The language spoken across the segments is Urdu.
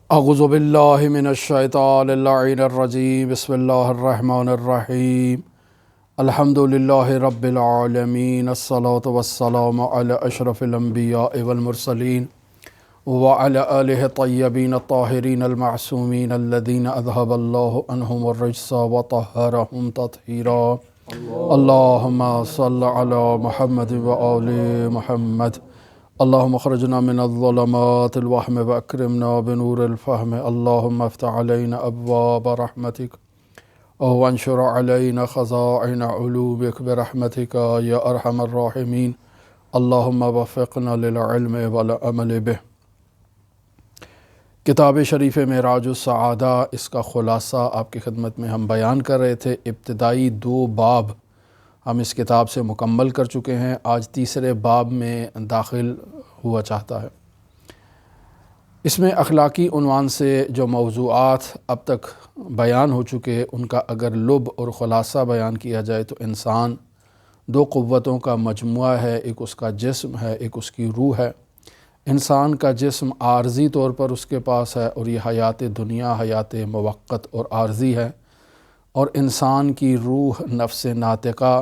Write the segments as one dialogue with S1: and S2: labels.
S1: اعوذ باللہ من الشیطان اللعین الرجیم بسم اللہ الرحمن الرحیم الحمد للہ رب العالمین الصلاة والسلام علی اشرف الانبیاء والمرسلین وعلی آلہ طیبین الطاہرین المعصومین الذین اذہب اللہ عنہم الرجس وطہرہم تطہیرا اللہم صل علی محمد وآل محمد اللہم اخرجنا من الظلمات الوہم واکرمنا بنور الفہم اللہم افتح علینا ابواب رحمتک وانشر علینا خزائن علومک برحمتک یا ارحم الراحمین اللہم وفقنا للعلم والعمل بہ۔ کتاب شریف معراج السعادہ، اس کا خلاصہ آپ کی خدمت میں ہم بیان کر رہے تھے۔ ابتدائی 2 باب ہم اس کتاب سے مکمل کر چکے ہیں، آج تیسرے باب میں داخل ہوا چاہتا ہے۔ اس میں اخلاقی عنوان سے جو موضوعات اب تک بیان ہو چکے ان کا اگر لب اور خلاصہ بیان کیا جائے تو انسان 2 قوتوں کا مجموعہ ہے، ایک اس کا جسم ہے، ایک اس کی روح ہے۔ انسان کا جسم عارضی طور پر اس کے پاس ہے اور یہ حیات دنیا حیات موقت اور عارضی ہے، اور انسان کی روح نفس ناطقہ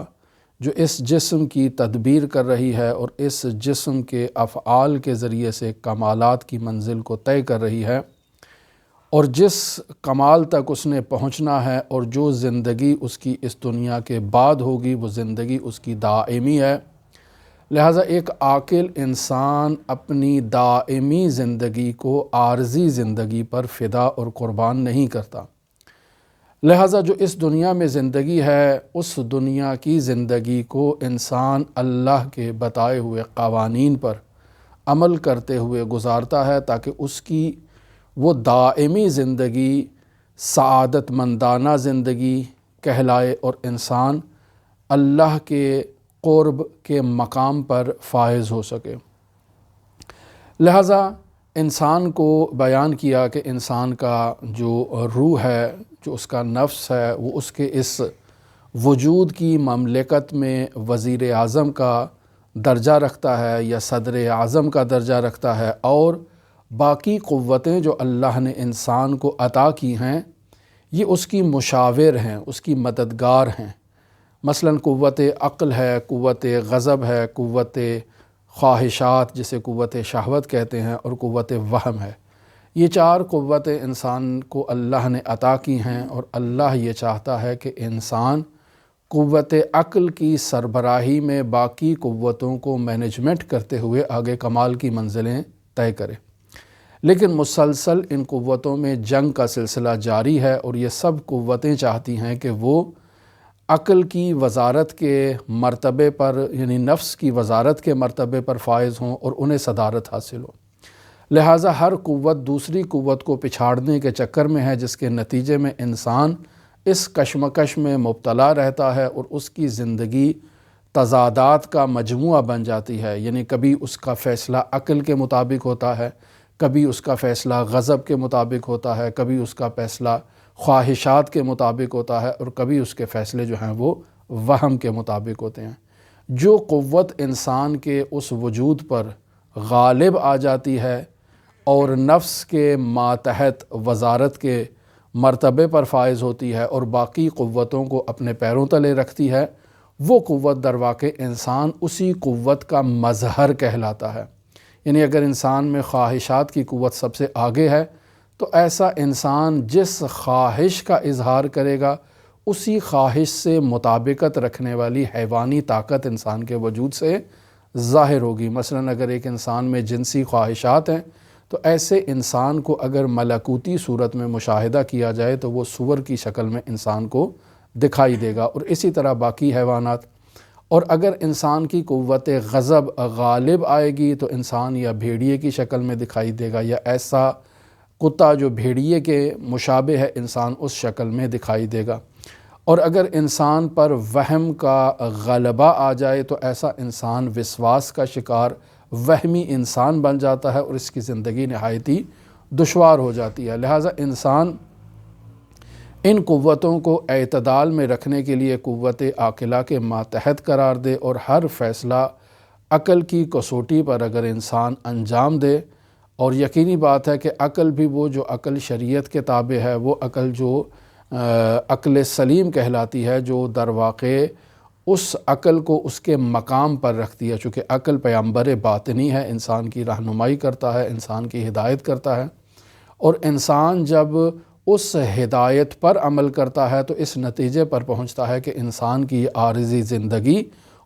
S1: جو اس جسم کی تدبیر کر رہی ہے اور اس جسم کے افعال کے ذریعے سے کمالات کی منزل کو طے کر رہی ہے، اور جس کمال تک اس نے پہنچنا ہے اور جو زندگی اس کی اس دنیا کے بعد ہوگی وہ زندگی اس کی دائمی ہے۔ لہٰذا ایک عاقل انسان اپنی دائمی زندگی کو عارضی زندگی پر فدا اور قربان نہیں کرتا۔ لہٰذا جو اس دنیا میں زندگی ہے اس دنیا کی زندگی کو انسان اللہ کے بتائے ہوئے قوانین پر عمل کرتے ہوئے گزارتا ہے تاکہ اس کی وہ دائمی زندگی سعادت مندانہ زندگی کہلائے اور انسان اللہ کے قرب کے مقام پر فائز ہو سکے۔ لہٰذا انسان کو بیان کیا کہ انسان کا جو روح ہے، جو اس کا نفس ہے، وہ اس کے اس وجود کی مملکت میں وزیر اعظم کا درجہ رکھتا ہے یا صدر اعظم کا درجہ رکھتا ہے، اور باقی قوتیں جو اللہ نے انسان کو عطا کی ہیں یہ اس کی مشاور ہیں، اس کی مددگار ہیں۔ مثلاً قوت عقل ہے، قوت غضب ہے، قوت خواہشات جسے قوت شہوت کہتے ہیں، اور قوت وہم ہے۔ یہ 4 قوتیں انسان کو اللہ نے عطا کی ہیں، اور اللہ یہ چاہتا ہے کہ انسان قوت عقل کی سربراہی میں باقی قوتوں کو مینجمنٹ کرتے ہوئے آگے کمال کی منزلیں طے کرے۔ لیکن مسلسل ان قوتوں میں جنگ کا سلسلہ جاری ہے، اور یہ سب قوتیں چاہتی ہیں کہ وہ عقل کی وزارت کے مرتبے پر یعنی نفس کی وزارت کے مرتبے پر فائز ہوں اور انہیں صدارت حاصل ہو۔ لہٰذا ہر قوت دوسری قوت کو پچھاڑنے کے چکر میں ہے، جس کے نتیجے میں انسان اس کشمکش میں مبتلا رہتا ہے اور اس کی زندگی تضادات کا مجموعہ بن جاتی ہے۔ یعنی کبھی اس کا فیصلہ عقل کے مطابق ہوتا ہے، کبھی اس کا فیصلہ غضب کے مطابق ہوتا ہے، کبھی اس کا فیصلہ خواہشات کے مطابق ہوتا ہے، اور کبھی اس کے فیصلے جو ہیں وہ وہم کے مطابق ہوتے ہیں۔ جو قوت انسان کے اس وجود پر غالب آ جاتی ہے اور نفس کے ماتحت وزارت کے مرتبے پر فائز ہوتی ہے اور باقی قوتوں کو اپنے پیروں تلے رکھتی ہے، وہ قوت در واقع انسان اسی قوت کا مظہر کہلاتا ہے۔ یعنی اگر انسان میں خواہشات کی قوت سب سے آگے ہے تو ایسا انسان جس خواہش کا اظہار کرے گا اسی خواہش سے مطابقت رکھنے والی حیوانی طاقت انسان کے وجود سے ظاہر ہوگی۔ مثلاً اگر ایک انسان میں جنسی خواہشات ہیں تو ایسے انسان کو اگر ملکوتی صورت میں مشاہدہ کیا جائے تو وہ سور کی شکل میں انسان کو دکھائی دے گا، اور اسی طرح باقی حیوانات۔ اور اگر انسان کی قوت غضب غالب آئے گی تو انسان یا بھیڑیے کی شکل میں دکھائی دے گا، یا ایسا کتا جو بھیڑیے کے مشابہ ہے انسان اس شکل میں دکھائی دے گا۔ اور اگر انسان پر وہم کا غلبہ آ جائے تو ایسا انسان وسواس کا شکار وہمی انسان بن جاتا ہے اور اس کی زندگی نہایت ہی دشوار ہو جاتی ہے۔ لہٰذا انسان ان قوتوں کو اعتدال میں رکھنے کے لیے قوت عاقلہ کے ماتحت قرار دے، اور ہر فیصلہ عقل کی کسوٹی پر اگر انسان انجام دے اور یقینی بات ہے کہ عقل بھی وہ جو عقل شریعت کے تابع ہے، وہ عقل جو عقل سلیم کہلاتی ہے، جو در واقع اس عقل کو اس کے مقام پر رکھتی ہے، چونکہ عقل پیامبر باطنی ہے، انسان کی رہنمائی کرتا ہے، انسان کی ہدایت کرتا ہے، اور انسان جب اس ہدایت پر عمل کرتا ہے تو اس نتیجے پر پہنچتا ہے کہ انسان کی عارضی زندگی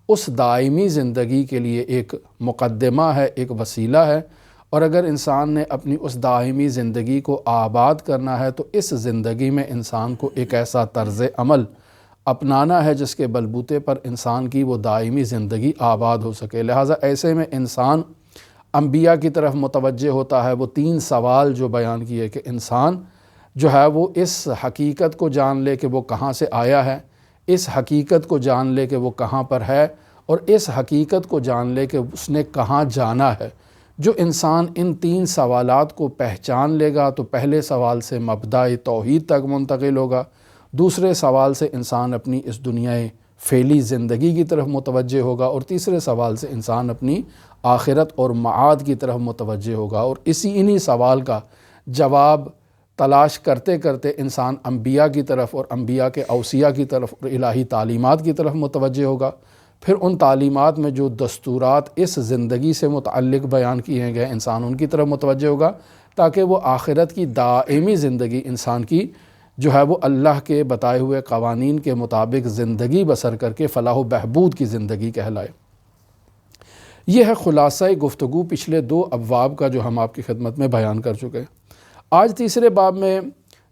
S1: اس دائمی زندگی کے لیے ایک مقدمہ ہے، ایک وسیلہ ہے، اور اگر انسان نے اپنی اس دائمی زندگی کو آباد کرنا ہے تو اس زندگی میں انسان کو ایک ایسا طرز عمل اپنانا ہے جس کے بلبوتے پر انسان کی وہ دائمی زندگی آباد ہو سکے۔ لہٰذا ایسے میں انسان انبیاء کی طرف متوجہ ہوتا ہے۔ وہ 3 سوال جو بیان کیے کہ انسان جو ہے وہ اس حقیقت کو جان لے کہ وہ کہاں سے آیا ہے، اس حقیقت کو جان لے کہ وہ کہاں پر ہے، اور اس حقیقت کو جان لے کہ اس نے کہاں جانا ہے۔ جو انسان ان 3 سوالات کو پہچان لے گا تو پہلے سوال سے مبدأ توحید تک منتقل ہوگا، دوسرے سوال سے انسان اپنی اس دنیائے فعلی زندگی کی طرف متوجہ ہوگا، اور تیسرے سوال سے انسان اپنی آخرت اور معاد کی طرف متوجہ ہوگا، اور انہی سوال کا جواب تلاش کرتے کرتے انسان انبیاء کی طرف اور انبیاء کے اوصیاء کی طرف اور الہی تعلیمات کی طرف متوجہ ہوگا۔ پھر ان تعلیمات میں جو دستورات اس زندگی سے متعلق بیان کیے گئے انسان ان کی طرف متوجہ ہوگا، تاکہ وہ آخرت کی دائمی زندگی انسان کی جو ہے وہ اللہ کے بتائے ہوئے قوانین کے مطابق زندگی بسر کر کے فلاح و بہبود کی زندگی کہلائے۔ یہ ہے خلاصہ گفتگو پچھلے 2 ابواب کا جو ہم آپ کی خدمت میں بیان کر چکے ہیں۔ آج تیسرے باب میں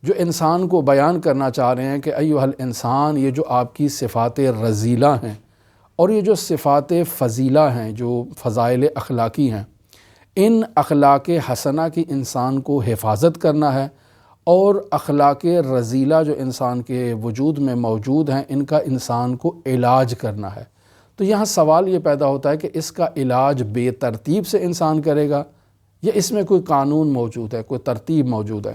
S1: جو انسان کو بیان کرنا چاہ رہے ہیں کہ ایھا الانسان، یہ جو آپ کی صفات رذیلہ ہیں اور یہ جو صفات فضیلہ ہیں، جو فضائل اخلاقی ہیں، ان اخلاق حسنہ کی انسان کو حفاظت کرنا ہے، اور اخلاق رذیلہ جو انسان کے وجود میں موجود ہیں ان کا انسان کو علاج کرنا ہے۔ تو یہاں سوال یہ پیدا ہوتا ہے کہ اس کا علاج بے ترتیب سے انسان کرے گا یا اس میں کوئی قانون موجود ہے، کوئی ترتیب موجود ہے؟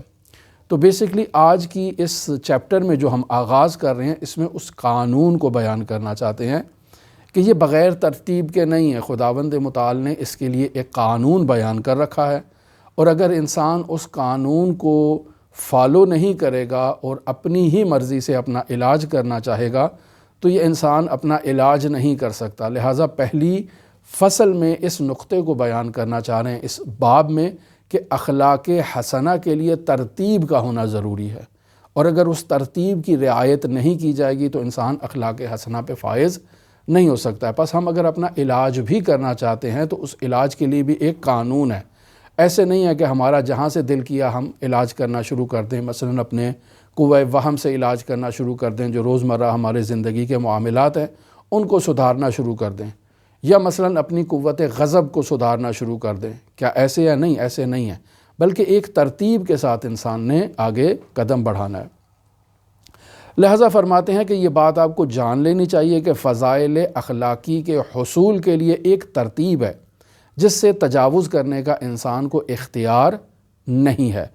S1: تو بیسیکلی آج کی اس چیپٹر میں جو ہم آغاز کر رہے ہیں اس میں اس قانون کو بیان کرنا چاہتے ہیں کہ یہ بغیر ترتیب کے نہیں ہے۔ خداوند متعال نے اس کے لیے ایک قانون بیان کر رکھا ہے، اور اگر انسان اس قانون کو فالو نہیں کرے گا اور اپنی ہی مرضی سے اپنا علاج کرنا چاہے گا تو یہ انسان اپنا علاج نہیں کر سکتا۔ لہٰذا پہلی فصل میں اس نقطے کو بیان کرنا چاہ رہے ہیں اس باب میں کہ اخلاق حسنہ کے لیے ترتیب کا ہونا ضروری ہے، اور اگر اس ترتیب کی رعایت نہیں کی جائے گی تو انسان اخلاق حسنہ پہ فائز نہیں ہو سکتا ہے۔ پس ہم اگر اپنا علاج بھی کرنا چاہتے ہیں تو اس علاج کے لیے بھی ایک قانون ہے۔ ایسے نہیں ہے کہ ہمارا جہاں سے دل کیا ہم علاج کرنا شروع کر دیں، مثلاً اپنے قوہ وہم سے علاج کرنا شروع کر دیں، جو روزمرہ ہمارے زندگی کے معاملات ہیں ان کو سدھارنا شروع کر دیں، یا مثلاً اپنی قوت غضب کو سدھارنا شروع کر دیں۔ کیا ایسے ہے؟ نہیں، ایسے نہیں ہے، بلکہ ایک ترتیب کے ساتھ انسان نے آگے قدم بڑھانا ہے۔ لہٰذا فرماتے ہیں کہ یہ بات آپ کو جان لینی چاہیے کہ فضائل اخلاقی کے حصول کے لیے ایک ترتیب ہے جس سے تجاوز کرنے کا انسان کو اختیار نہیں ہے،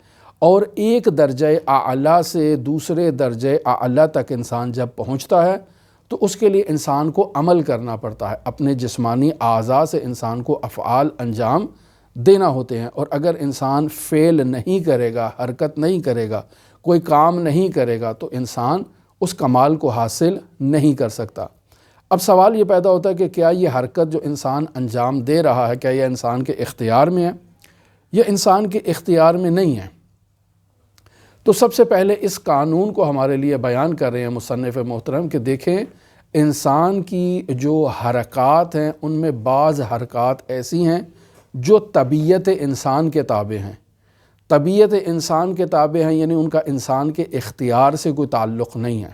S1: اور ایک درجہ اعلیٰ سے دوسرے درجہ اعلیٰ تک انسان جب پہنچتا ہے تو اس کے لیے انسان کو عمل کرنا پڑتا ہے، اپنے جسمانی اعضاء سے انسان کو افعال انجام دینا ہوتے ہیں، اور اگر انسان فعل نہیں کرے گا، حرکت نہیں کرے گا، کوئی کام نہیں کرے گا تو انسان اس کمال کو حاصل نہیں کر سکتا۔ اب سوال یہ پیدا ہوتا ہے کہ کیا یہ حرکت جو انسان انجام دے رہا ہے کیا یہ انسان کے اختیار میں ہے یا انسان کے اختیار میں نہیں ہے؟ تو سب سے پہلے اس قانون کو ہمارے لیے بیان کر رہے ہیں مصنف محترم کہ دیکھیں انسان کی جو حرکات ہیں ان میں بعض حرکات ایسی ہیں جو طبیعت انسان کے تابع ہیں۔ طبیعت انسان کے تابع ہیں یعنی ان کا انسان کے اختیار سے کوئی تعلق نہیں ہے،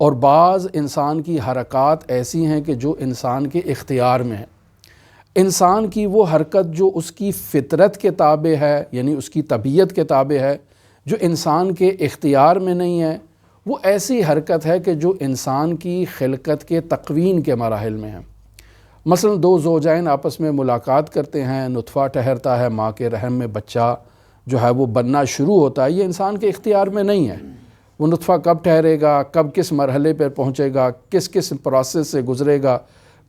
S1: اور بعض انسان کی حرکات ایسی ہیں کہ جو انسان کے اختیار میں ہیں۔ انسان کی وہ حرکت جو اس کی فطرت کے تابع ہے یعنی اس کی طبیعت کے تابع ہے، جو انسان کے اختیار میں نہیں ہے، وہ ایسی حرکت ہے کہ جو انسان کی خلقت کے تکوین کے مراحل میں ہے۔ مثلا 2 زوجین آپس میں ملاقات کرتے ہیں، نطفہ ٹھہرتا ہے، ماں کے رحم میں بچہ جو ہے وہ بننا شروع ہوتا ہے، یہ انسان کے اختیار میں نہیں ہے۔ وہ نطفہ کب ٹھہرے گا، کب کس مرحلے پر پہنچے گا، کس پروسیس سے گزرے گا،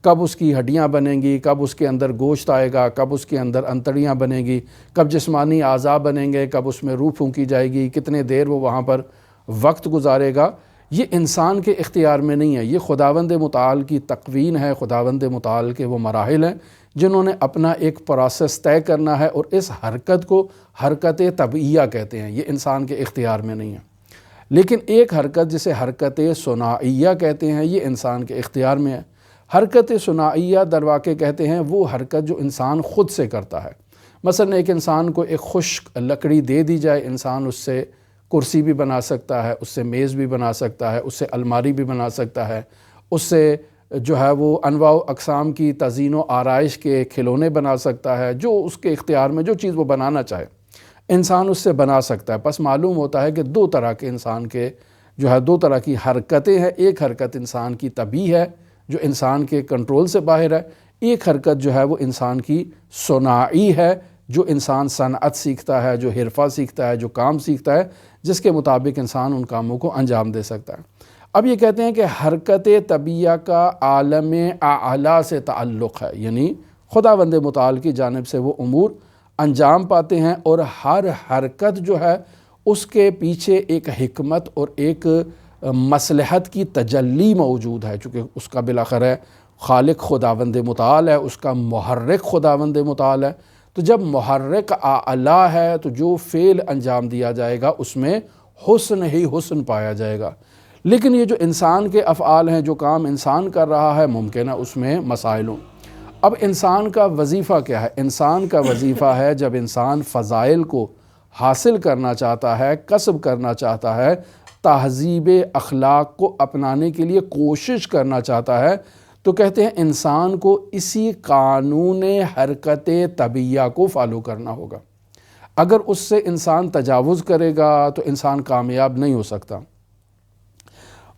S1: کب اس کی ہڈیاں بنیں گی، کب اس کے اندر گوشت آئے گا، کب اس کے اندر انتڑیاں بنیں گی، کب جسمانی اعضاء بنیں گے، کب اس میں روح پھونکی جائے گی، کتنے دیر وہ وہاں پر وقت گزارے گا، یہ انسان کے اختیار میں نہیں ہے۔ یہ خداوند متعال کی تقوین ہے، خداوند متعال کے وہ مراحل ہیں جنہوں نے اپنا ایک پروسیس طے کرنا ہے، اور اس حرکت کو حرکت طبعیہ کہتے ہیں، یہ انسان کے اختیار میں نہیں ہے۔ لیکن ایک حرکت جسے حرکت ثنائیہ کہتے ہیں، یہ انسان کے اختیار میں ہے۔ حرکت ثنائیہ در واقع کہتے ہیں وہ حرکت جو انسان خود سے کرتا ہے۔ مثلا ایک انسان کو ایک خشک لکڑی دے دی جائے، انسان اس سے کرسی بھی بنا سکتا ہے، اس سے میز بھی بنا سکتا ہے، اس سے الماری بھی بنا سکتا ہے، اس سے جو ہے وہ انواع و اقسام کی تزئین و آرائش کے کھلونے بنا سکتا ہے، جو اس کے اختیار میں جو چیز وہ بنانا چاہے انسان اس سے بنا سکتا ہے۔ پس معلوم ہوتا ہے کہ دو طرح کے انسان کے جو ہے دو طرح کی حرکتیں ہیں۔ ایک حرکت انسان کی طبعی ہے جو انسان کے کنٹرول سے باہر ہے، ایک حرکت جو ہے وہ انسان کی صناعی ہے جو انسان صنعت سیکھتا ہے، جو حرفہ سیکھتا ہے، جو کام سیکھتا ہے، جس کے مطابق انسان ان کاموں کو انجام دے سکتا ہے۔ اب یہ کہتے ہیں کہ حرکت طبعیہ کا عالم اعلیٰ سے تعلق ہے، یعنی خداوند متعال کی جانب سے وہ امور انجام پاتے ہیں، اور ہر حرکت جو ہے اس کے پیچھے ایک حکمت اور ایک مصلحت کی تجلی موجود ہے، چونکہ اس کا بالآخر ہے خالق خداوند متعال ہے، اس کا محرک خداوند متعال ہے۔ تو جب محرک اعلیٰ ہے تو جو فعل انجام دیا جائے گا اس میں حسن ہی حسن پایا جائے گا۔ لیکن یہ جو انسان کے افعال ہیں، جو کام انسان کر رہا ہے، ممکن ہے اس میں مسائل ہوں۔ اب انسان کا وظیفہ کیا ہے؟ انسان کا وظیفہ ہے جب انسان فضائل کو حاصل کرنا چاہتا ہے، کسب کرنا چاہتا ہے، تہذیب اخلاق کو اپنانے کے لیے کوشش کرنا چاہتا ہے، تو کہتے ہیں انسان کو اسی قانون حرکت طبعیہ کو فالو کرنا ہوگا۔ اگر اس سے انسان تجاوز کرے گا تو انسان کامیاب نہیں ہو سکتا۔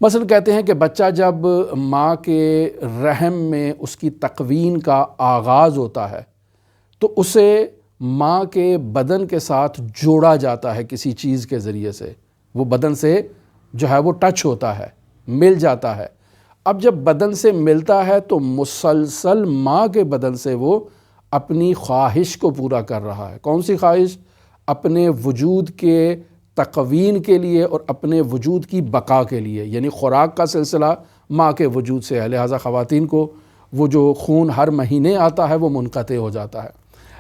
S1: مثلا کہتے ہیں کہ بچہ جب ماں کے رحم میں اس کی تکوین کا آغاز ہوتا ہے تو اسے ماں کے بدن کے ساتھ جوڑا جاتا ہے کسی چیز کے ذریعے سے، وہ بدن سے جو ہے وہ ٹچ ہوتا ہے، مل جاتا ہے۔ اب جب بدن سے ملتا ہے تو مسلسل ماں کے بدن سے وہ اپنی خواہش کو پورا کر رہا ہے۔ کون سی خواہش؟ اپنے وجود کے تکوین کے لیے اور اپنے وجود کی بقا کے لیے، یعنی خوراک کا سلسلہ ماں کے وجود سے ہے، لہٰذا خواتین کو وہ جو خون ہر مہینے آتا ہے وہ منقطع ہو جاتا ہے،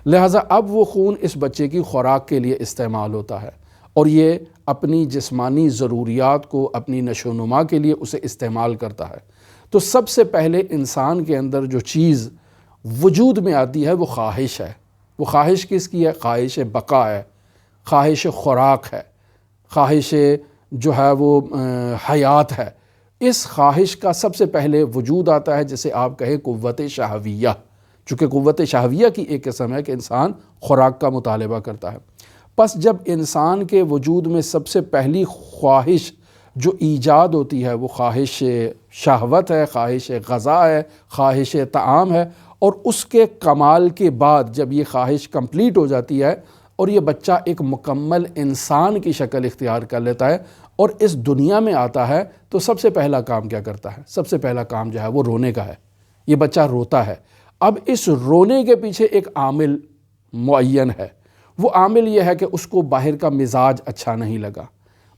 S1: لہٰذا اب وہ خون اس بچے کی خوراک کے لیے استعمال ہوتا ہے، اور یہ اپنی جسمانی ضروریات کو اپنی نشو و نما کے لیے اسے استعمال کرتا ہے۔ تو سب سے پہلے انسان کے اندر جو چیز وجود میں آتی ہے وہ خواہش ہے۔ وہ خواہش کس کی ہے؟ خواہش بقا ہے، خواہش خوراک ہے، خواہش جو ہے وہ حیات ہے۔ اس خواہش کا سب سے پہلے وجود آتا ہے جسے آپ کہیں قوت شہویہ، چونکہ قوت شہویہ کی ایک قسم ہے کہ انسان خوراک کا مطالبہ کرتا ہے۔ پس جب انسان کے وجود میں سب سے پہلی خواہش جو ایجاد ہوتی ہے وہ خواہش شہوت ہے، خواہش غذا ہے، خواہش طعام ہے، اور اس کے کمال کے بعد جب یہ خواہش کمپلیٹ ہو جاتی ہے اور یہ بچہ ایک مکمل انسان کی شکل اختیار کر لیتا ہے اور اس دنیا میں آتا ہے، تو سب سے پہلا کام کیا کرتا ہے؟ سب سے پہلا کام جو ہے وہ رونے کا ہے۔ یہ بچہ روتا ہے۔ اب اس رونے کے پیچھے ایک عامل معین ہے، وہ عامل یہ ہے کہ اس کو باہر کا مزاج اچھا نہیں لگا،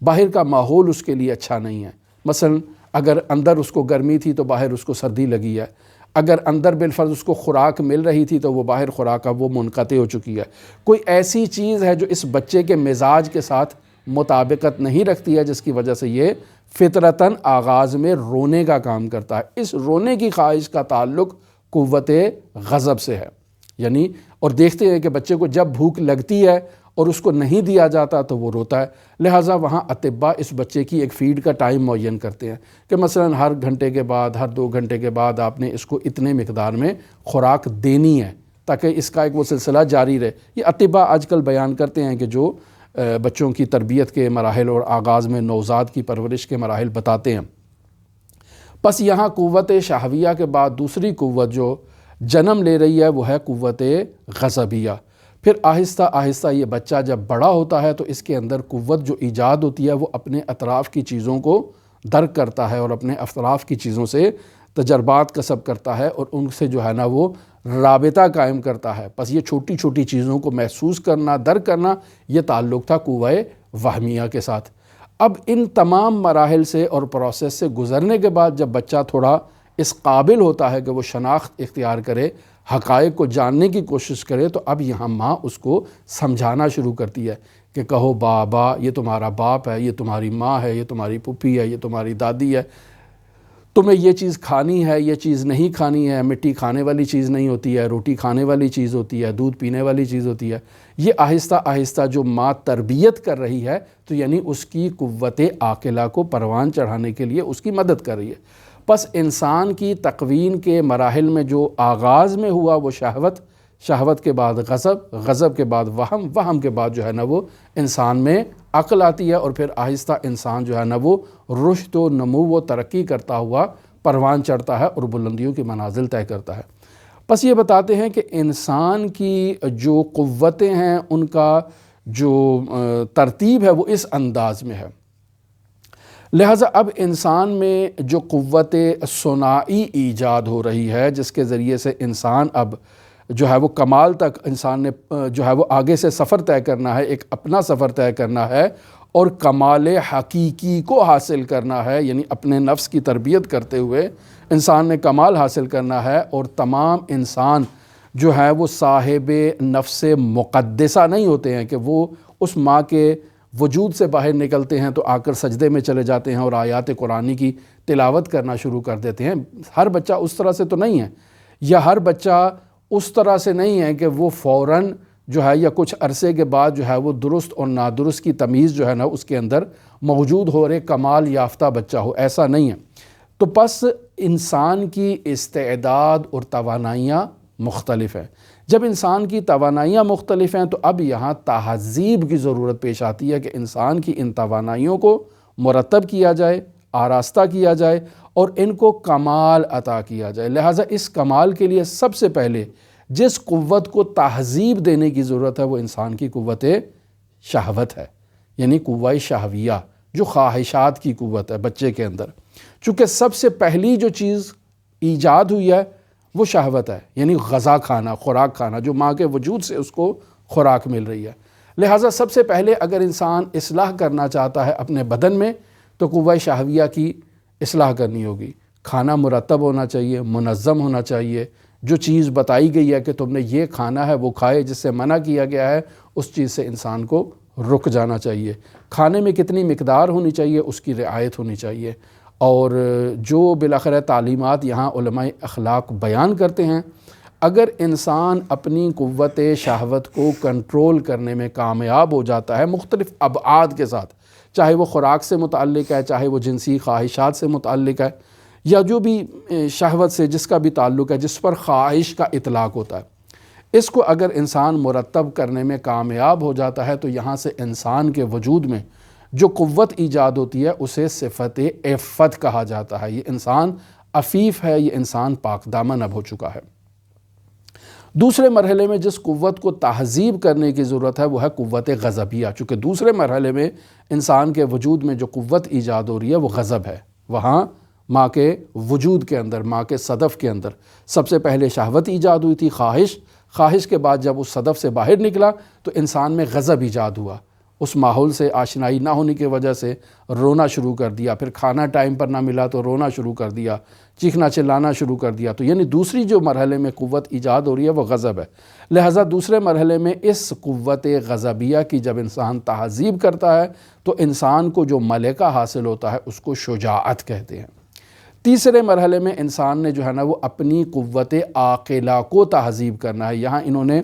S1: باہر کا ماحول اس کے لیے اچھا نہیں ہے۔ مثلا اگر اندر اس کو گرمی تھی تو باہر اس کو سردی لگی ہے، اگر اندر بالفرض اس کو خوراک مل رہی تھی تو وہ باہر خوراک اب وہ منقطع ہو چکی ہے۔ کوئی ایسی چیز ہے جو اس بچے کے مزاج کے ساتھ مطابقت نہیں رکھتی ہے، جس کی وجہ سے یہ فطرتاً آغاز میں رونے کا کام کرتا ہے۔ اس رونے کی خواہش کا تعلق قوت غضب سے ہے، یعنی اور دیکھتے ہیں کہ بچے کو جب بھوک لگتی ہے اور اس کو نہیں دیا جاتا تو وہ روتا ہے، لہٰذا وہاں اطباء اس بچے کی ایک فیڈ کا ٹائم معین کرتے ہیں کہ مثلا ہر گھنٹے کے بعد، ہر 2 گھنٹے کے بعد آپ نے اس کو اتنے مقدار میں خوراک دینی ہے تاکہ اس کا ایک وہ سلسلہ جاری رہے۔ یہ اطباء آج کل بیان کرتے ہیں کہ جو بچوں کی تربیت کے مراحل اور آغاز میں نوزاد کی پرورش کے مراحل بتاتے ہیں۔ پس یہاں قوت شہویہ کے بعد دوسری قوت جو جنم لے رہی ہے وہ ہے قوت غضبیہ۔ پھر آہستہ آہستہ یہ بچہ جب بڑا ہوتا ہے تو اس کے اندر قوت جو ایجاد ہوتی ہے وہ اپنے اطراف کی چیزوں کو درک کرتا ہے اور اپنے اطراف کی چیزوں سے تجربات کسب کرتا ہے اور ان سے جو ہے نا وہ رابطہ قائم کرتا ہے۔ بس یہ چھوٹی چھوٹی چیزوں کو محسوس کرنا، درک کرنا، یہ تعلق تھا قوہ وہمیہ کے ساتھ۔ اب ان تمام مراحل سے اور پروسیس سے گزرنے کے بعد جب بچہ تھوڑا اس قابل ہوتا ہے کہ وہ شناخت اختیار کرے، حقائق کو جاننے کی کوشش کرے، تو اب یہاں ماں اس کو سمجھانا شروع کرتی ہے کہ کہو بابا، یہ تمہارا باپ ہے، یہ تمہاری ماں ہے، یہ تمہاری پھوپھی ہے، یہ تمہاری دادی ہے، تمہیں یہ چیز کھانی ہے، یہ چیز نہیں کھانی ہے، مٹی کھانے والی چیز نہیں ہوتی ہے، روٹی کھانے والی چیز ہوتی ہے، دودھ پینے والی چیز ہوتی ہے۔ یہ آہستہ آہستہ جو ماں تربیت کر رہی ہے، تو یعنی اس کی قوت عاقلہ کو پروان چڑھانے کے لیے اس کی مدد کر رہی ہے۔ پس انسان کی تکوین کے مراحل میں جو آغاز میں ہوا وہ شہوت، شہوت کے بعد غضب، غضب کے بعد وہم، وہم کے بعد جو ہے نا وہ انسان میں عقل آتی ہے، اور پھر آہستہ انسان جو ہے نا وہ رشد و نمو و ترقی کرتا ہوا پروان چڑھتا ہے اور بلندیوں کی منازل طے کرتا ہے۔ بس یہ بتاتے ہیں کہ انسان کی جو قوتیں ہیں ان کا جو ترتیب ہے وہ اس انداز میں ہے۔ لہٰذا اب انسان میں جو قوت صناعی ایجاد ہو رہی ہے، جس کے ذریعے سے انسان اب جو ہے وہ کمال تک انسان نے جو ہے وہ آگے سے سفر طے کرنا ہے، ایک اپنا سفر طے کرنا ہے اور کمال حقیقی کو حاصل کرنا ہے، یعنی اپنے نفس کی تربیت کرتے ہوئے انسان نے کمال حاصل کرنا ہے، اور تمام انسان جو ہے وہ صاحب نفس مقدسہ نہیں ہوتے ہیں کہ وہ اس ماں کے وجود سے باہر نکلتے ہیں تو آ کر سجدے میں چلے جاتے ہیں اور آیات قرآنی کی تلاوت کرنا شروع کر دیتے ہیں۔ ہر بچہ اس طرح سے تو نہیں ہے، یا ہر بچہ اس طرح سے نہیں ہے کہ وہ فوراً جو ہے یا کچھ عرصے کے بعد جو ہے وہ درست اور نادرست کی تمیز جو ہے نا اس کے اندر موجود ہو رہے کمال یافتہ بچہ ہو، ایسا نہیں ہے۔ تو پس انسان کی استعداد اور توانائیاں مختلف ہیں۔ جب انسان کی توانائیاں مختلف ہیں تو اب یہاں تہذیب کی ضرورت پیش آتی ہے کہ انسان کی ان توانائیوں کو مرتب کیا جائے، آراستہ کیا جائے اور ان کو کمال عطا کیا جائے۔ لہٰذا اس کمال کے لیے سب سے پہلے جس قوت کو تہذیب دینے کی ضرورت ہے وہ انسان کی قوت شہوت ہے، یعنی قوہ شہویہ، جو خواہشات کی قوت ہے بچے کے اندر۔ چونکہ سب سے پہلی جو چیز ایجاد ہوئی ہے وہ شہوت ہے، یعنی غذا کھانا، خوراک کھانا، جو ماں کے وجود سے اس کو خوراک مل رہی ہے۔ لہٰذا سب سے پہلے اگر انسان اصلاح کرنا چاہتا ہے اپنے بدن میں تو قوہ شہویہ کی اصلاح کرنی ہوگی۔ کھانا مرتب ہونا چاہیے، منظم ہونا چاہیے، جو چیز بتائی گئی ہے کہ تم نے یہ کھانا ہے وہ کھائے، جس سے منع کیا گیا ہے اس چیز سے انسان کو رک جانا چاہیے۔ کھانے میں کتنی مقدار ہونی چاہیے اس کی رعایت ہونی چاہیے، اور جو بالآخر تعلیمات یہاں علماء اخلاق بیان کرتے ہیں، اگر انسان اپنی قوت شہوت کو کنٹرول کرنے میں کامیاب ہو جاتا ہے مختلف ابعاد کے ساتھ، چاہے وہ خوراک سے متعلق ہے، چاہے وہ جنسی خواہشات سے متعلق ہے، یا جو بھی شہوت سے جس کا بھی تعلق ہے، جس پر خواہش کا اطلاق ہوتا ہے، اس کو اگر انسان مرتب کرنے میں کامیاب ہو جاتا ہے تو یہاں سے انسان کے وجود میں جو قوت ایجاد ہوتی ہے اسے صفت عفت کہا جاتا ہے۔ یہ انسان عفیف ہے، یہ انسان پاک دامن اب ہو چکا ہے۔ دوسرے مرحلے میں جس قوت کو تہذیب کرنے کی ضرورت ہے وہ ہے قوت غضبیہ، چونکہ دوسرے مرحلے میں انسان کے وجود میں جو قوت ایجاد ہو رہی ہے وہ غضب ہے۔ وہاں ماں کے وجود کے اندر، ماں کے صدف کے اندر سب سے پہلے شہوت ایجاد ہوئی تھی، خواہش کے بعد جب اس صدف سے باہر نکلا تو انسان میں غضب ایجاد ہوا، اس ماحول سے آشنائی نہ ہونے کی وجہ سے رونا شروع کر دیا، پھر کھانا ٹائم پر نہ ملا تو رونا شروع کر دیا، چیخنا چلانا شروع کر دیا، تو یعنی دوسری جو مرحلے میں قوت ایجاد ہو رہی ہے وہ غضب ہے۔ لہٰذا دوسرے مرحلے میں اس قوت غضبیہ کی جب انسان تہذیب کرتا ہے تو انسان کو جو ملکہ حاصل ہوتا ہے اس کو شجاعت کہتے ہیں۔ تیسرے مرحلے میں انسان نے جو ہے نا وہ اپنی قوت عاقلہ کو تہذیب کرنا ہے۔ یہاں انہوں نے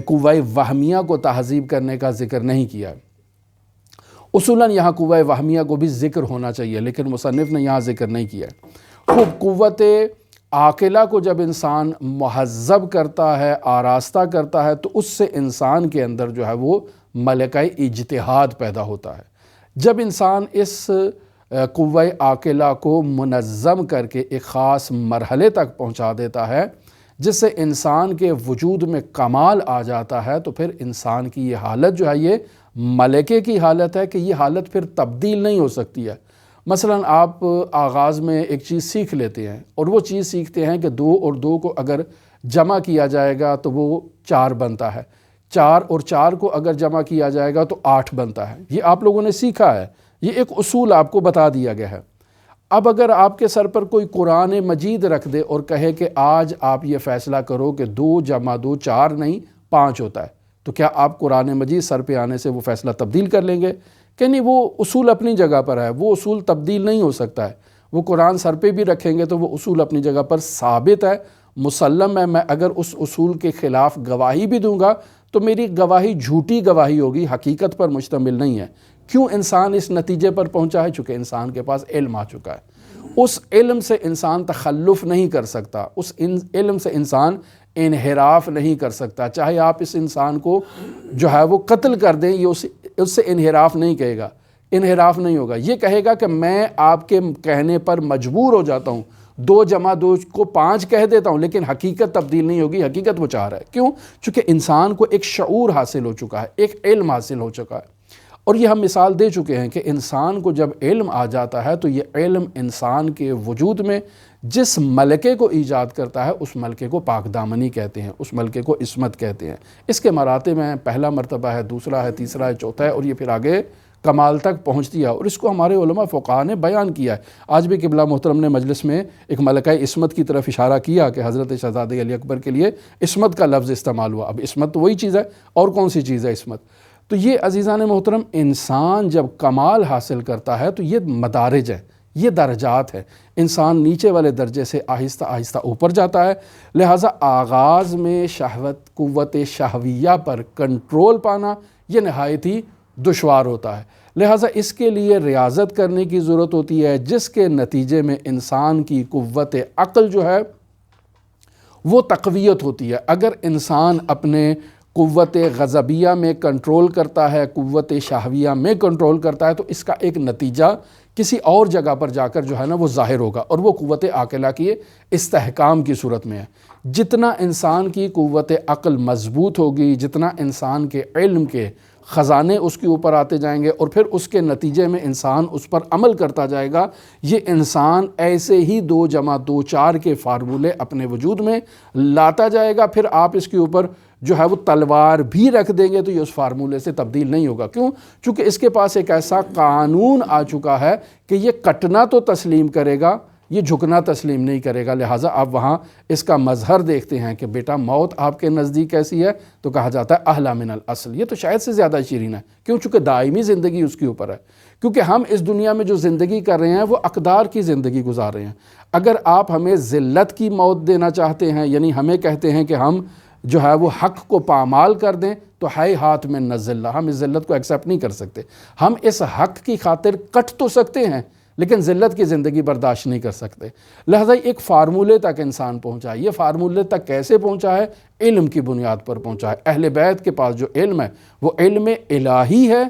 S1: قوہ وہمیہ کو تہذیب کرنے کا ذکر نہیں کیا ہے۔ اصولاً یہاں قوہ وہمیہ کو بھی ذکر ہونا چاہیے لیکن مصنف نے یہاں ذکر نہیں کیا ہے۔ خوب قوت عاقلہ کو جب انسان مہذب کرتا ہے، آراستہ کرتا ہے، تو اس سے انسان کے اندر جو ہے وہ ملکہ اجتہاد پیدا ہوتا ہے۔ جب انسان اس قوہ عاقلہ کو منظم کر کے ایک خاص مرحلے تک پہنچا دیتا ہے جس سے انسان کے وجود میں کمال آ جاتا ہے، تو پھر انسان کی یہ حالت جو ہے یہ ملکے کی حالت ہے کہ یہ حالت پھر تبدیل نہیں ہو سکتی ہے۔ مثلا آپ آغاز میں ایک چیز سیکھ لیتے ہیں اور وہ چیز سیکھتے ہیں کہ 2 اور 2 کو اگر جمع کیا جائے گا تو وہ 4 بنتا ہے، 4 اور 4 کو اگر جمع کیا جائے گا تو 8 بنتا ہے۔ یہ آپ لوگوں نے سیکھا ہے، یہ ایک اصول آپ کو بتا دیا گیا ہے۔ اب اگر آپ کے سر پر کوئی قرآن مجید رکھ دے اور کہے کہ آج آپ یہ فیصلہ کرو کہ 2 + 2 4 نہیں 5 ہوتا ہے، تو کیا آپ قرآن مجید سر پہ آنے سے وہ فیصلہ تبدیل کر لیں گے؟ کہ نہیں، وہ اصول اپنی جگہ پر ہے، وہ اصول تبدیل نہیں ہو سکتا ہے۔ وہ قرآن سر پہ بھی رکھیں گے تو وہ اصول اپنی جگہ پر ثابت ہے، مسلم ہے۔ میں اگر اس اصول کے خلاف گواہی بھی دوں گا تو میری گواہی جھوٹی گواہی ہوگی، حقیقت پر مشتمل نہیں ہے۔ کیوں انسان اس نتیجے پر پہنچا ہے؟ چونکہ انسان کے پاس علم آ چکا ہے۔ اس علم سے انسان تخلف نہیں کر سکتا، اس علم سے انسان انحراف نہیں کر سکتا۔ چاہے آپ اس انسان کو جو ہے وہ قتل کر دیں، یہ اس سے انحراف نہیں کہے گا، انحراف نہیں ہوگا۔ یہ کہے گا کہ میں آپ کے کہنے پر مجبور ہو جاتا ہوں، 2 + 2 کو 5 کہہ دیتا ہوں، لیکن حقیقت تبدیل نہیں ہوگی، حقیقت وہ 4 ہے۔ کیوں؟ چونکہ انسان کو ایک شعور حاصل ہو چکا ہے، ایک علم حاصل ہو چکا ہے۔ اور یہ ہم مثال دے چکے ہیں کہ انسان کو جب علم آ جاتا ہے تو یہ علم انسان کے وجود میں جس ملکے کو ایجاد کرتا ہے اس ملکے کو پاک دامنی کہتے ہیں، اس ملکے کو عصمت کہتے ہیں۔ اس کے مراتب ہیں، پہلا مرتبہ ہے، دوسرا ہے، تیسرا ہے، چوتھا ہے، اور یہ پھر آگے کمال تک پہنچتی ہے، اور اس کو ہمارے علماء فقہاء نے بیان کیا ہے۔ آج بھی قبلہ محترم نے مجلس میں ایک ملکہ عصمت کی طرف اشارہ کیا کہ حضرت شہزادہ علی اکبر کے لیے عصمت کا لفظ استعمال ہوا۔ اب عصمت تو وہی چیز ہے، اور کون سی چیز ہے عصمت؟ تو یہ عزیزان محترم، انسان جب کمال حاصل کرتا ہے تو یہ مدارج ہیں، یہ درجات ہیں۔ انسان نیچے والے درجے سے آہستہ آہستہ اوپر جاتا ہے، لہٰذا آغاز میں شہوت، قوت شہویہ پر کنٹرول پانا یہ نہایت ہی دشوار ہوتا ہے۔ لہٰذا اس کے لیے ریاضت کرنے کی ضرورت ہوتی ہے، جس کے نتیجے میں انسان کی قوت عقل جو ہے وہ تقویت ہوتی ہے۔ اگر انسان اپنے قوت غضبیہ میں کنٹرول کرتا ہے، قوت شہویہ میں کنٹرول کرتا ہے، تو اس کا ایک نتیجہ کسی اور جگہ پر جا کر جو ہے نا وہ ظاہر ہوگا، اور وہ قوت عاقلہ کی استحکام کی صورت میں ہے۔ جتنا انسان کی قوت عقل مضبوط ہوگی، جتنا انسان کے علم کے خزانے اس کے اوپر آتے جائیں گے، اور پھر اس کے نتیجے میں انسان اس پر عمل کرتا جائے گا، یہ انسان ایسے ہی 2 + 2 4 کے فارمولے اپنے وجود میں لاتا جائے گا۔ پھر آپ اس کے اوپر جو ہے وہ تلوار بھی رکھ دیں گے تو یہ اس فارمولے سے تبدیل نہیں ہوگا۔ کیوں؟ چونکہ اس کے پاس ایک ایسا قانون آ چکا ہے کہ یہ کٹنا تو تسلیم کرے گا، یہ جھکنا تسلیم نہیں کرے گا۔ لہٰذا آپ وہاں اس کا مظہر دیکھتے ہیں کہ بیٹا موت آپ کے نزدیک کیسی ہے، تو کہا جاتا ہے احلی من الاصل۔ یہ تو شاید سے زیادہ شیرین ہے، کیوں؟ چونکہ دائمی زندگی اس کے اوپر ہے۔ کیونکہ ہم اس دنیا میں جو زندگی کر رہے ہیں وہ اقدار کی زندگی گزار رہے ہیں۔ اگر آپ ہمیں ذلت کی موت دینا چاہتے ہیں، یعنی ہمیں کہتے ہیں کہ ہم جو ہے وہ حق کو پامال کر دیں، تو ہے ہاتھ میں نزلہ، ہم اس ذلت کو ایکسیپٹ نہیں کر سکتے۔ ہم اس حق کی خاطر کٹ تو سکتے ہیں لیکن ذلت کی زندگی برداشت نہیں کر سکتے۔ لہذا ایک فارمولے تک انسان پہنچا ہے۔ یہ فارمولے تک کیسے پہنچا ہے؟ علم کی بنیاد پر پہنچا ہے۔ اہل بیت کے پاس جو علم ہے وہ علم الہی ہے۔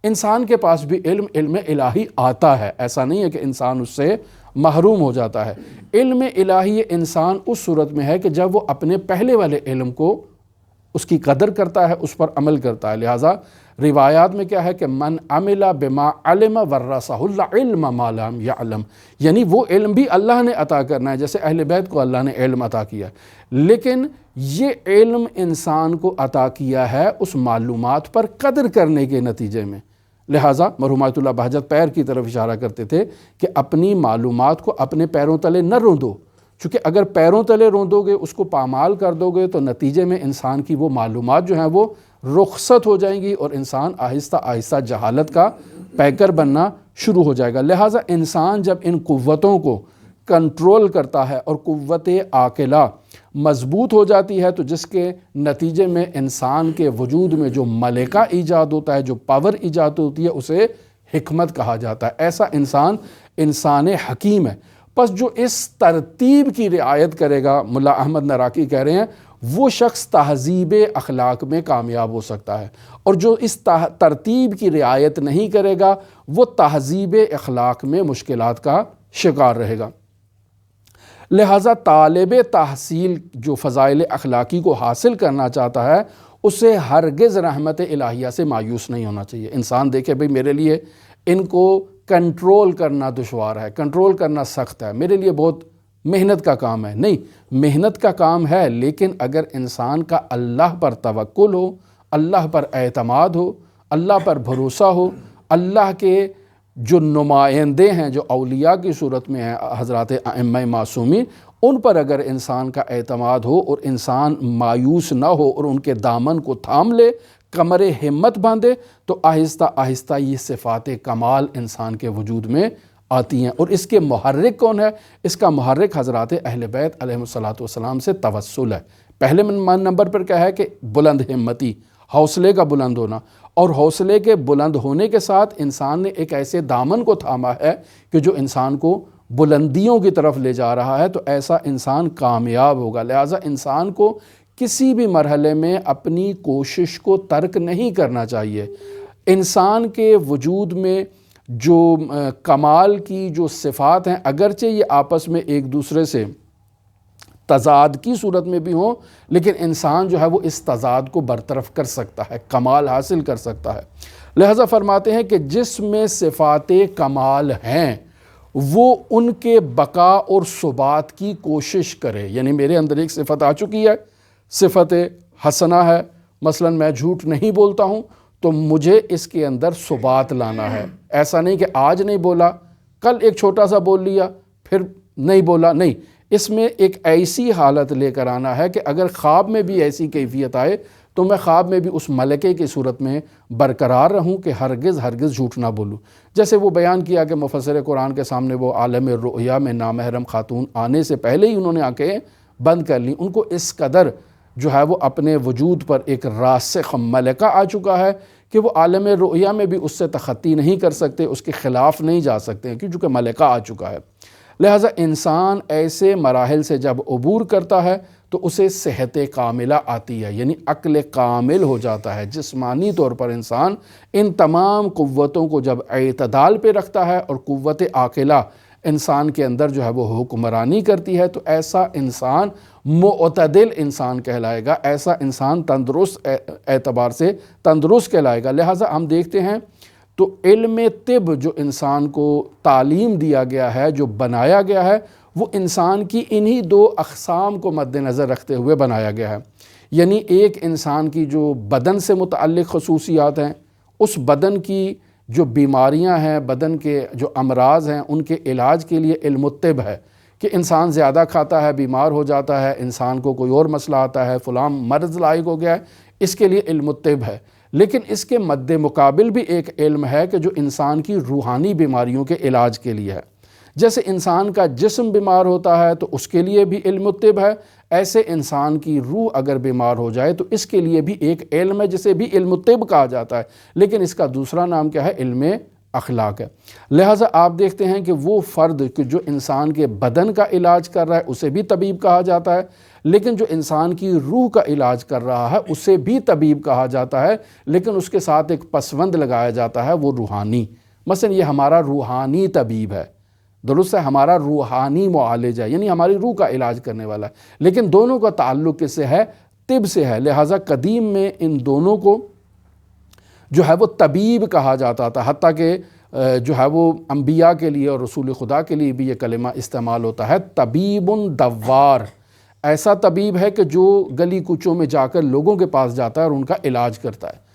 S1: انسان کے پاس بھی علم الہی آتا ہے، ایسا نہیں ہے کہ انسان اس سے محروم ہو جاتا ہے۔ علم الہی انسان اس صورت میں ہے کہ جب وہ اپنے پہلے والے علم کو اس کی قدر کرتا ہے، اس پر عمل کرتا ہے۔ لہٰذا روایات میں کیا ہے کہ من عمل بما علم ورثہ العلم ما لم یعلم، یعنی وہ علم بھی اللہ نے عطا کرنا ہے، جیسے اہل بیت کو اللہ نے علم عطا کیا، لیکن یہ علم انسان کو عطا کیا ہے اس معلومات پر قدر کرنے کے نتیجے میں۔ لہٰذا مرحوم آیت اللہ بہجت پیر کی طرف اشارہ کرتے تھے کہ اپنی معلومات کو اپنے پیروں تلے نہ روندو، چونکہ اگر پیروں تلے روندو گے، اس کو پامال کر دو گے، تو نتیجے میں انسان کی وہ معلومات جو ہیں وہ رخصت ہو جائیں گی اور انسان آہستہ آہستہ جہالت کا پیکر بننا شروع ہو جائے گا۔ لہٰذا انسان جب ان قوتوں کو کنٹرول کرتا ہے اور قوت عاقلہ مضبوط ہو جاتی ہے، تو جس کے نتیجے میں انسان کے وجود میں جو ملکہ ایجاد ہوتا ہے، جو پاور ایجاد ہوتی ہے، اسے حکمت کہا جاتا ہے۔ ایسا انسان حکیم ہے۔ پس جو اس ترتیب کی رعایت کرے گا، ملا احمد نراقی کہہ رہے ہیں، وہ شخص تہذیب اخلاق میں کامیاب ہو سکتا ہے، اور جو اس ترتیب کی رعایت نہیں کرے گا وہ تہذیب اخلاق میں مشکلات کا شکار رہے گا۔ لہٰذا طالب تحصیل جو فضائل اخلاقی کو حاصل کرنا چاہتا ہے، اسے ہرگز رحمت الہیہ سے مایوس نہیں ہونا چاہیے۔ انسان دیکھے بھئی میرے لیے ان کو کنٹرول کرنا دشوار ہے، کنٹرول کرنا سخت ہے، میرے لیے بہت محنت کا کام ہے۔ نہیں، محنت کا کام ہے، لیکن اگر انسان کا اللہ پر توکل ہو، اللہ پر اعتماد ہو، اللہ پر بھروسہ ہو، اللہ کے جو نمائندے ہیں جو اولیاء کی صورت میں ہیں حضرات ائمہ معصومین، ان پر اگر انسان کا اعتماد ہو اور انسان مایوس نہ ہو اور ان کے دامن کو تھام لے، کمر ہمت باندھے، تو آہستہ آہستہ یہ صفات کمال انسان کے وجود میں آتی ہیں۔ اور اس کے محرک کون ہے؟ اس کا محرک حضرات اہل بیت علیہ السلام سے توسل ہے۔ پہلے نمبر پر کیا ہے کہ بلند ہمتی، حوصلے کا بلند ہونا، اور حوصلے کے بلند ہونے کے ساتھ انسان نے ایک ایسے دامن کو تھاما ہے کہ جو انسان کو بلندیوں کی طرف لے جا رہا ہے، تو ایسا انسان کامیاب ہوگا۔ لہٰذا انسان کو کسی بھی مرحلے میں اپنی کوشش کو ترک نہیں کرنا چاہیے۔ انسان کے وجود میں جو کمال کی جو صفات ہیں، اگرچہ یہ آپس میں ایک دوسرے سے تضاد کی صورت میں بھی ہوں، لیکن انسان جو ہے وہ اس تضاد کو برطرف کر سکتا ہے، کمال حاصل کر سکتا ہے۔ لہذا فرماتے ہیں کہ جس میں صفات کمال ہیں وہ ان کے بقا اور ثبات کی کوشش کرے۔ یعنی میرے اندر ایک صفت آ چکی ہے، صفت حسنہ ہے، مثلا میں جھوٹ نہیں بولتا ہوں، تو مجھے اس کے اندر ثبات لانا ہے۔ ایسا نہیں کہ آج نہیں بولا، کل ایک چھوٹا سا بول لیا پھر نہیں بولا، نہیں، اس میں ایک ایسی حالت لے کر آنا ہے کہ اگر خواب میں بھی ایسی کیفیت آئے تو میں خواب میں بھی اس ملکے کی صورت میں برقرار رہوں کہ ہرگز ہرگز جھوٹ نہ بولوں۔ جیسے وہ بیان کیا کہ مفسر قرآن کے سامنے وہ عالم رؤیا میں نامحرم خاتون آنے سے پہلے ہی انہوں نے آنکھیں بند کر لیں، ان کو اس قدر جو ہے وہ اپنے وجود پر ایک راسخ ملکہ آ چکا ہے کہ وہ عالم رؤیا میں بھی اس سے تخطی نہیں کر سکتے، اس کے خلاف نہیں جا سکتے، کیونکہ ملکہ آ چکا ہے۔ لہٰذا انسان ایسے مراحل سے جب عبور کرتا ہے تو اسے صحت کاملہ آتی ہے، یعنی عقل کامل ہو جاتا ہے۔ جسمانی طور پر انسان ان تمام قوتوں کو جب اعتدال پہ رکھتا ہے اور قوت عاقلہ انسان کے اندر جو ہے وہ حکمرانی کرتی ہے، تو ایسا انسان معتدل انسان کہلائے گا، ایسا انسان تندرست اعتبار سے تندرست کہلائے گا۔ لہٰذا ہم دیکھتے ہیں تو علم طب جو انسان کو تعلیم دیا گیا ہے، جو بنایا گیا ہے، وہ انسان کی انہی دو اقسام کو مد نظر رکھتے ہوئے بنایا گیا ہے۔ یعنی ایک انسان کی جو بدن سے متعلق خصوصیات ہیں، اس بدن کی جو بیماریاں ہیں، بدن کے جو امراض ہیں، ان کے علاج کے لیے علم الطب ہے کہ انسان زیادہ کھاتا ہے بیمار ہو جاتا ہے، انسان کو کوئی اور مسئلہ آتا ہے، فلاں مرض لاحق ہو گیا ہے، اس کے لیے علم الطب ہے۔ لیکن اس کے مد مقابل بھی ایک علم ہے کہ جو انسان کی روحانی بیماریوں کے علاج کے لیے ہے۔ جیسے انسان کا جسم بیمار ہوتا ہے تو اس کے لیے بھی علم الطب ہے، ایسے انسان کی روح اگر بیمار ہو جائے تو اس کے لیے بھی ایک علم ہے جسے بھی علم الطب کہا جاتا ہے، لیکن اس کا دوسرا نام کیا ہے؟ علم اخلاق ہے۔ لہٰذا آپ دیکھتے ہیں کہ وہ فرد جو انسان کے بدن کا علاج کر رہا ہے اسے بھی طبیب کہا جاتا ہے، لیکن جو انسان کی روح کا علاج کر رہا ہے اسے بھی طبیب کہا جاتا ہے، لیکن اس کے ساتھ ایک پسوند لگایا جاتا ہے، وہ روحانی۔ مثلا یہ ہمارا روحانی طبیب ہے، درست ہے، ہمارا روحانی معالج ہے، یعنی ہماری روح کا علاج کرنے والا ہے، لیکن دونوں کا تعلق کس سے ہے؟ طب سے ہے۔ لہٰذا قدیم میں ان دونوں کو جو ہے وہ طبیب کہا جاتا تھا، حتیٰ کہ جو ہے وہ انبیاء کے لیے اور رسول خدا کے لیے بھی یہ کلمہ استعمال ہوتا ہے، طبیب دوار۔ ایسا طبیب ہے کہ جو گلی کوچوں میں جا کر لوگوں کے پاس جاتا ہے اور ان کا علاج کرتا ہے،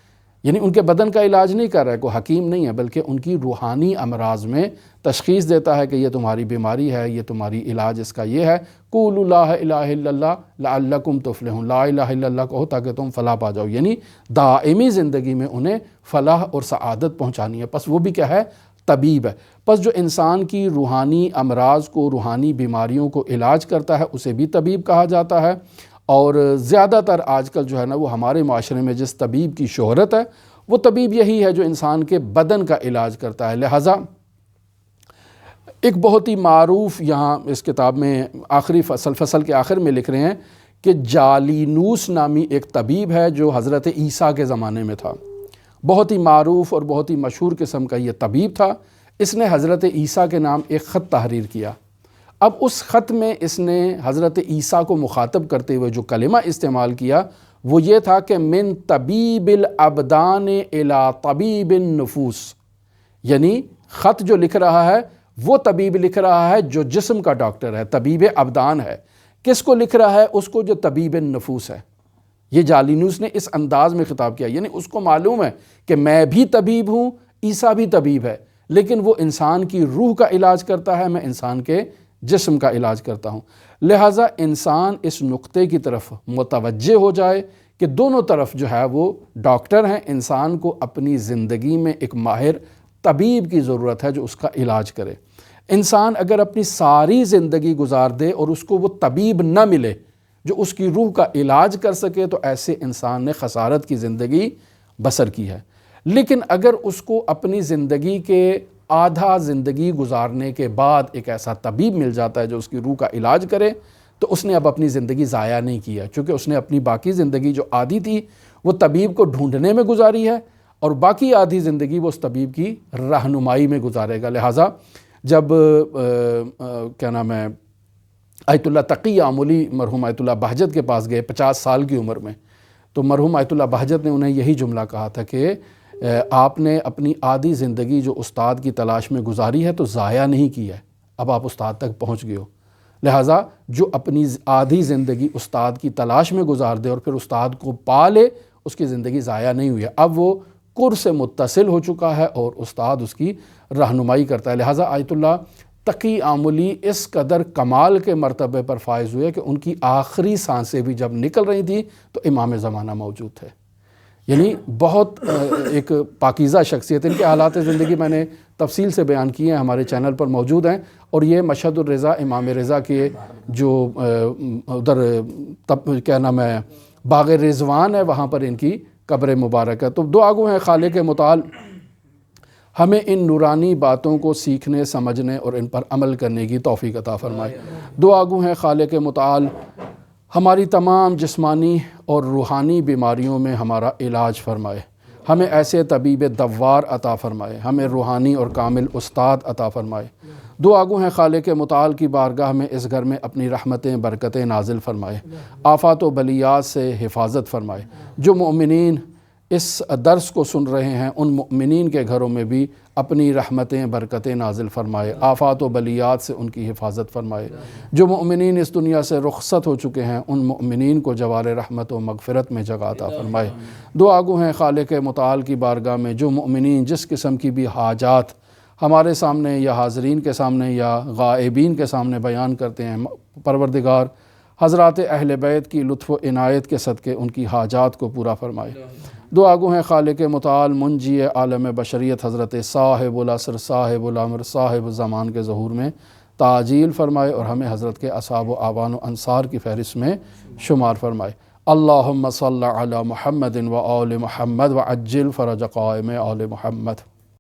S1: یعنی ان کے بدن کا علاج نہیں کر رہا ہے، کوئی حکیم نہیں ہے، بلکہ ان کی روحانی امراض میں تشخیص دیتا ہے کہ یہ تمہاری بیماری ہے، یہ تمہاری علاج اس کا یہ ہے۔ قولوا لا الہ الا اللہ لعلکم تفلحون، لا الہ الا اللہ کہو تاکہ تم فلاح پا جاؤ، یعنی دائمی زندگی میں انہیں فلاح اور سعادت پہنچانی ہے۔ پس وہ بھی کیا ہے؟ طبیب ہے۔ پس جو انسان کی روحانی امراض کو، روحانی بیماریوں کو علاج کرتا ہے اسے بھی طبیب کہا جاتا ہے۔ اور زیادہ تر آج کل جو ہے نا وہ ہمارے معاشرے میں جس طبیب کی شہرت ہے وہ طبیب یہی ہے جو انسان کے بدن کا علاج کرتا ہے۔ لہٰذا ایک بہت ہی معروف یہاں اس کتاب میں آخری فصل کے آخر میں لکھ رہے ہیں کہ جالینوس نامی ایک طبیب ہے جو حضرت عیسیٰ کے زمانے میں تھا، بہت ہی معروف اور بہت ہی مشہور قسم کا یہ طبیب تھا۔ اس نے حضرت عیسیٰ کے نام ایک خط تحریر کیا۔ اب اس خط میں اس نے حضرت عیسیٰ کو مخاطب کرتے ہوئے جو کلمہ استعمال کیا وہ یہ تھا کہ من طبیب الابدان الی طبیب النفوس، یعنی خط جو لکھ رہا ہے وہ طبیب لکھ رہا ہے جو جسم کا ڈاکٹر ہے، طبیب ابدان ہے۔ کس کو لکھ رہا ہے؟ اس کو جو طبیب نفوس ہے۔ یہ جالینوس نے اس انداز میں خطاب کیا، یعنی اس کو معلوم ہے کہ میں بھی طبیب ہوں، عیسیٰ بھی طبیب ہے، لیکن وہ انسان کی روح کا علاج کرتا ہے، میں انسان کے جسم کا علاج کرتا ہوں۔ لہٰذا انسان اس نقطے کی طرف متوجہ ہو جائے کہ دونوں طرف جو ہے وہ ڈاکٹر ہیں، انسان کو اپنی زندگی میں ایک ماہر طبیب کی ضرورت ہے جو اس کا علاج کرے۔ انسان اگر اپنی ساری زندگی گزار دے اور اس کو وہ طبیب نہ ملے جو اس کی روح کا علاج کر سکے، تو ایسے انسان نے خسارت کی زندگی بسر کی ہے۔ لیکن اگر اس کو اپنی زندگی کے آدھا زندگی گزارنے کے بعد ایک ایسا طبیب مل جاتا ہے جو اس کی روح کا علاج کرے، تو اس نے اب اپنی زندگی ضائع نہیں کیا، چونکہ اس نے اپنی باقی زندگی جو آدھی تھی وہ طبیب کو ڈھونڈنے میں گزاری ہے، اور باقی آدھی زندگی وہ اس طبیب کی رہنمائی میں گزارے گا۔ لہٰذا جب کیا نام ہے آیت اللہ تقی آملی مرحوم آیت اللہ بہجت کے پاس گئے 50 سال کی عمر میں، تو مرحوم آیت اللہ بہجت نے انہیں یہی جملہ کہا تھا کہ آپ نے اپنی آدھی زندگی جو استاد کی تلاش میں گزاری ہے تو ضائع نہیں کی ہے، اب آپ استاد تک پہنچ گئے ہو۔ لہٰذا جو اپنی آدھی زندگی استاد کی تلاش میں گزار دے اور پھر استاد کو پا لے، اس کی زندگی ضائع نہیں ہوئی ہے، اب وہ قر سے متصل ہو چکا ہے اور استاد اس کی رہنمائی کرتا ہے۔ لہٰذا آیت اللہ تقی آملی اس قدر کمال کے مرتبے پر فائز ہوئے کہ ان کی آخری سانسیں بھی جب نکل رہی تھیں تو امام زمانہ موجود تھے۔ یعنی بہت ایک پاکیزہ شخصیت، ان کے حالات زندگی میں نے تفصیل سے بیان کیے ہیں، ہمارے چینل پر موجود ہیں، اور یہ مشہد الرضا امام رضا کے جو ادھر کیا نام ہے باغ رضوان ہے، وہاں پر ان کی قبر مبارک ہے۔ تو دعا گو ہیں خالق متعال ہمیں ان نورانی باتوں کو سیکھنے، سمجھنے اور ان پر عمل کرنے کی توفیق عطا فرمائے۔ دعا گو ہیں خالق متعال ہماری تمام جسمانی اور روحانی بیماریوں میں ہمارا علاج فرمائے، ہمیں ایسے طبیب دوار عطا فرمائے، ہمیں روحانی اور کامل استاد عطا فرمائے۔ دعا گو ہیں خالق متعال کی بارگاہ میں اس گھر میں اپنی رحمتیں برکتیں نازل فرمائے، آفات و بلیات سے حفاظت فرمائے۔ جو مومنین اس درس کو سن رہے ہیں ان مومنین کے گھروں میں بھی اپنی رحمتیں برکتیں نازل فرمائے، آفات و بلیات سے ان کی حفاظت فرمائے۔ جو مومنین اس دنیا سے رخصت ہو چکے ہیں ان مومنین کو جوار رحمت و مغفرت میں جگہ عطا فرمائے۔ دعا گو ہیں خالق متعال کی بارگاہ میں جو مومنین جس قسم کی بھی حاجات ہمارے سامنے یا حاضرین کے سامنے یا غائبین کے سامنے بیان کرتے ہیں، پروردگار حضرات اہل بیت کی لطف و عنایت کے صدقے ان کی حاجات کو پورا فرمائے۔ دعا گو ہیں خالق متعال منجی عالم بشریت حضرت صاحب العصر صاحب الامر صاحب الزمان کے ظہور میں تعجیل فرمائے اور ہمیں حضرت کے اصحاب و اعوان و انصار کی فہرست میں شمار فرمائے۔ اللہم صلی علی محمد و آل محمد وعجل فرج قائم آل محمد۔